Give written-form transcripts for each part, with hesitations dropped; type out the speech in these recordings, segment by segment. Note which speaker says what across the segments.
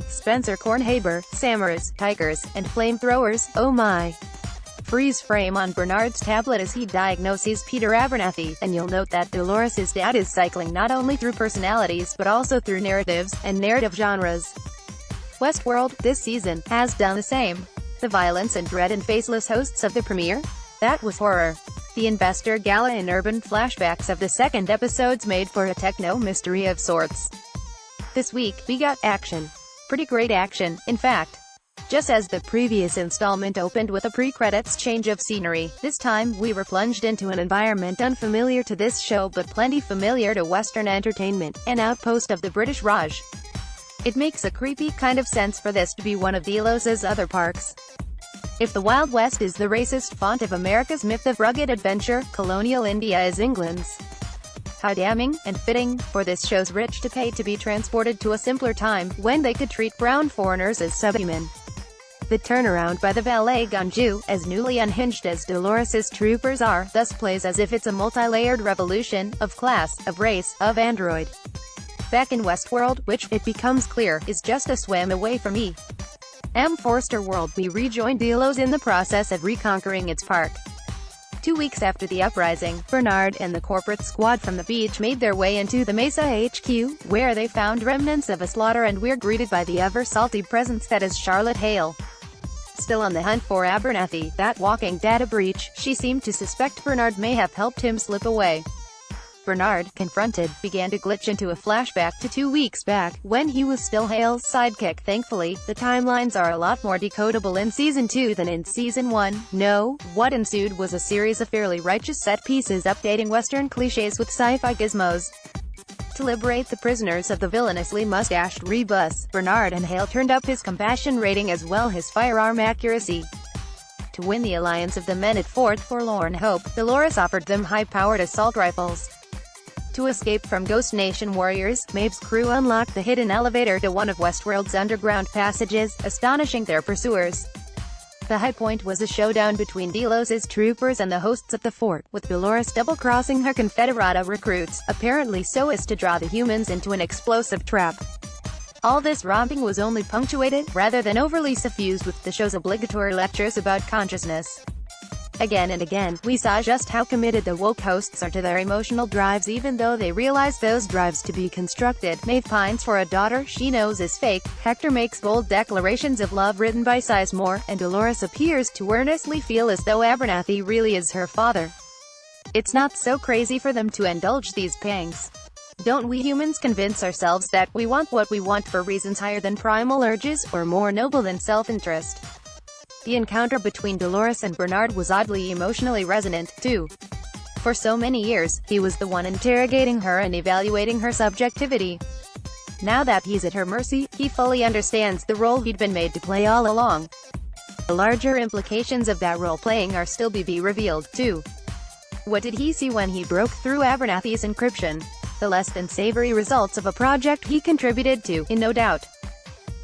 Speaker 1: Spencer Cornhaber, Samurais, Tigers, and Flamethrowers, oh my. Freeze frame on Bernard's tablet as he diagnoses Peter Abernathy, and you'll note that Dolores' dad is cycling not only through personalities but also through narratives, and narrative genres. Westworld, this season, has done the same. The violence and dread and faceless hosts of the premiere? That was horror. The investor gala and urban flashbacks of the second episodes made for a techno-mystery of sorts. This week, we got action. Pretty great action, in fact. Just as the previous installment opened with a pre-credits change of scenery, this time we were plunged into an environment unfamiliar to this show but plenty familiar to Western entertainment, an outpost of the British Raj. It makes a creepy kind of sense for this to be one of Delos' other parks. If the Wild West is the racist font of America's myth of rugged adventure, colonial India is England's. How damning, and fitting, for this show's rich to pay to be transported to a simpler time, when they could treat brown foreigners as subhuman. The turnaround by the ballet Ganju, as newly unhinged as Dolores' troopers are, thus plays as if it's a multi-layered revolution, of class, of race, of android. Back in Westworld, which, it becomes clear, is just a swim away from Forster World, we rejoin Delos in the process of reconquering its park. 2 weeks after the uprising, Bernard and the corporate squad from the beach made their way into the Mesa HQ, where they found remnants of a slaughter and were greeted by the ever-salty presence that is Charlotte Hale. Still on the hunt for Abernathy, that walking data breach, she seemed to suspect Bernard may have helped him slip away. Bernard, confronted, began to glitch into a flashback to 2 weeks back, when he was still Hale's sidekick. Thankfully, the timelines are a lot more decodable in Season 2 than in Season 1. No, what ensued was a series of fairly righteous set pieces updating Western cliches with sci-fi gizmos. To liberate the prisoners of the villainously mustached rebus, Bernard and Hale turned up his compassion rating as well his firearm accuracy. To win the alliance of the men at Fort Forlorn Hope, Dolores offered them high-powered assault rifles. To escape from Ghost Nation warriors, Maeve's crew unlocked the hidden elevator to one of Westworld's underground passages, astonishing their pursuers. The high point was a showdown between Delos' troopers and the hosts of the fort, with Dolores double-crossing her Confederata recruits, apparently so as to draw the humans into an explosive trap. All this romping was only punctuated, rather than overly suffused with the show's obligatory lectures about consciousness. Again and again, we saw just how committed the woke hosts are to their emotional drives even though they realize those drives to be constructed. Maeve pines for a daughter she knows is fake, Hector makes bold declarations of love written by Sizemore, and Dolores appears to earnestly feel as though Abernathy really is her father. It's not so crazy for them to indulge these pangs. Don't we humans convince ourselves that we want what we want for reasons higher than primal urges, or more noble than self-interest? The encounter between Dolores and Bernard was oddly emotionally resonant, too. For so many years, he was the one interrogating her and evaluating her subjectivity. Now that he's at her mercy, he fully understands the role he'd been made to play all along. The larger implications of that role-playing are still to be revealed, too. What did he see when he broke through Abernathy's encryption? The less than savory results of a project he contributed to, in no doubt.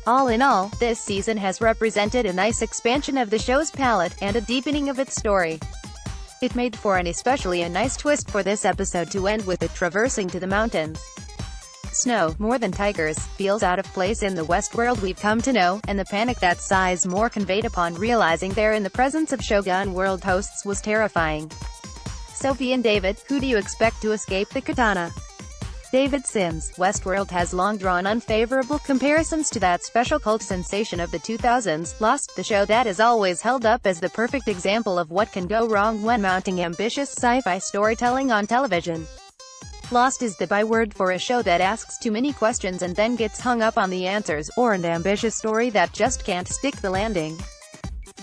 Speaker 1: All in all, this season has represented a nice expansion of the show's palette, and a deepening of its story. It made for an especially a nice twist for this episode to end with it traversing to the mountains. Snow, more than tigers, feels out of place in the Westworld we've come to know, and the panic that Sizemore conveyed upon realizing they're in the presence of Shogun World hosts was terrifying. Sophie and David, who do you expect to escape the katana? David Sims. Westworld has long drawn unfavorable comparisons to that special cult sensation of the 2000s, Lost, the show that is always held up as the perfect example of what can go wrong when mounting ambitious sci-fi storytelling on television. Lost is the byword for a show that asks too many questions and then gets hung up on the answers, or an ambitious story that just can't stick the landing.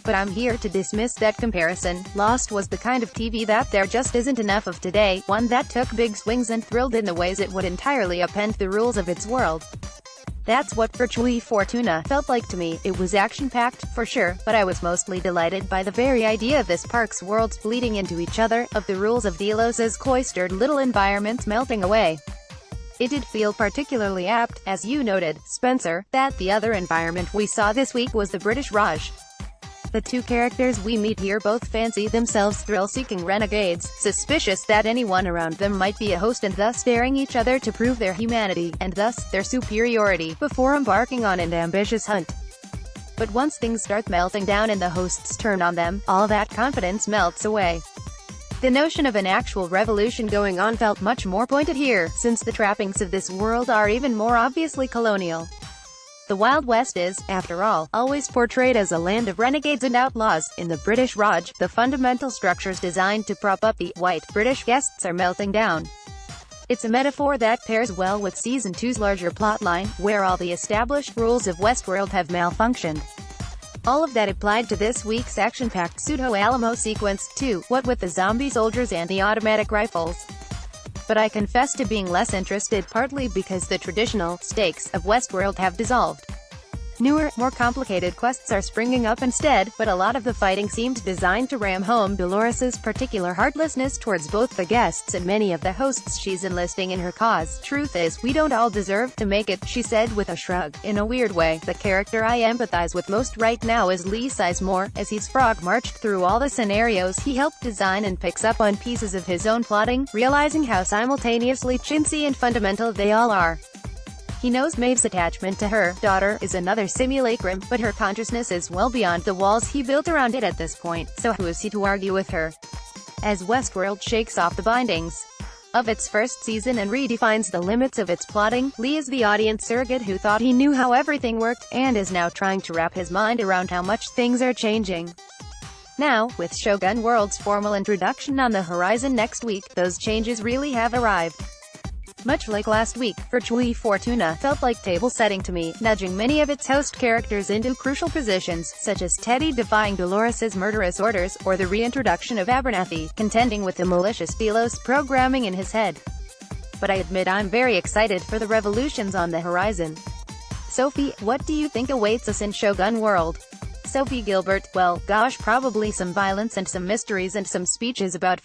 Speaker 1: But I'm here to dismiss that comparison. Lost was the kind of TV that there just isn't enough of today, one that took big swings and thrilled in the ways it would entirely upend the rules of its world. That's what Virtue Fortuna felt like to me. It was action-packed, for sure, but I was mostly delighted by the very idea of this park's worlds bleeding into each other, of the rules of Delos' cloistered little environments melting away. It did feel particularly apt, as you noted, Spencer, that the other environment we saw this week was the British Raj. The two characters we meet here both fancy themselves thrill-seeking renegades, suspicious that anyone around them might be a host and thus daring each other to prove their humanity, and thus, their superiority, before embarking on an ambitious hunt. But once things start melting down and the hosts turn on them, all that confidence melts away. The notion of an actual revolution going on felt much more pointed here, since the trappings of this world are even more obviously colonial. The Wild West is, after all, always portrayed as a land of renegades and outlaws. In the British Raj, the fundamental structures designed to prop up the white British guests are melting down. It's a metaphor that pairs well with Season 2's larger plotline, where all the established rules of Westworld have malfunctioned. All of that applied to this week's action-packed pseudo-Alamo sequence, too, what with the zombie soldiers and the automatic rifles. But I confess to being less interested, partly because the traditional stakes of Westworld have dissolved. Newer, more complicated quests are springing up instead, but a lot of the fighting seemed designed to ram home Dolores's particular heartlessness towards both the guests and many of the hosts she's enlisting in her cause. Truth is, we don't all deserve to make it, she said with a shrug. In a weird way, the character I empathize with most right now is Lee Sizemore, as he's frog marched through all the scenarios he helped design and picks up on pieces of his own plotting, realizing how simultaneously chintzy and fundamental they all are. He knows Maeve's attachment to her daughter is another simulacrum, but her consciousness is well beyond the walls he built around it at this point, so who is he to argue with her? As Westworld shakes off the bindings of its first season and redefines the limits of its plotting, Lee is the audience surrogate who thought he knew how everything worked, and is now trying to wrap his mind around how much things are changing. Now, with Shogun World's formal introduction on the horizon next week, those changes really have arrived. Much like last week, Virtually Fortuna felt like table setting to me, nudging many of its host characters into crucial positions, such as Teddy defying Dolores's murderous orders, or the reintroduction of Abernathy, contending with the malicious Delos programming in his head. But I admit I'm very excited for the revolutions on the horizon. Sophie, what do you think awaits us in Shogun World? Sophie Gilbert, well, gosh, probably some violence and some mysteries and some speeches about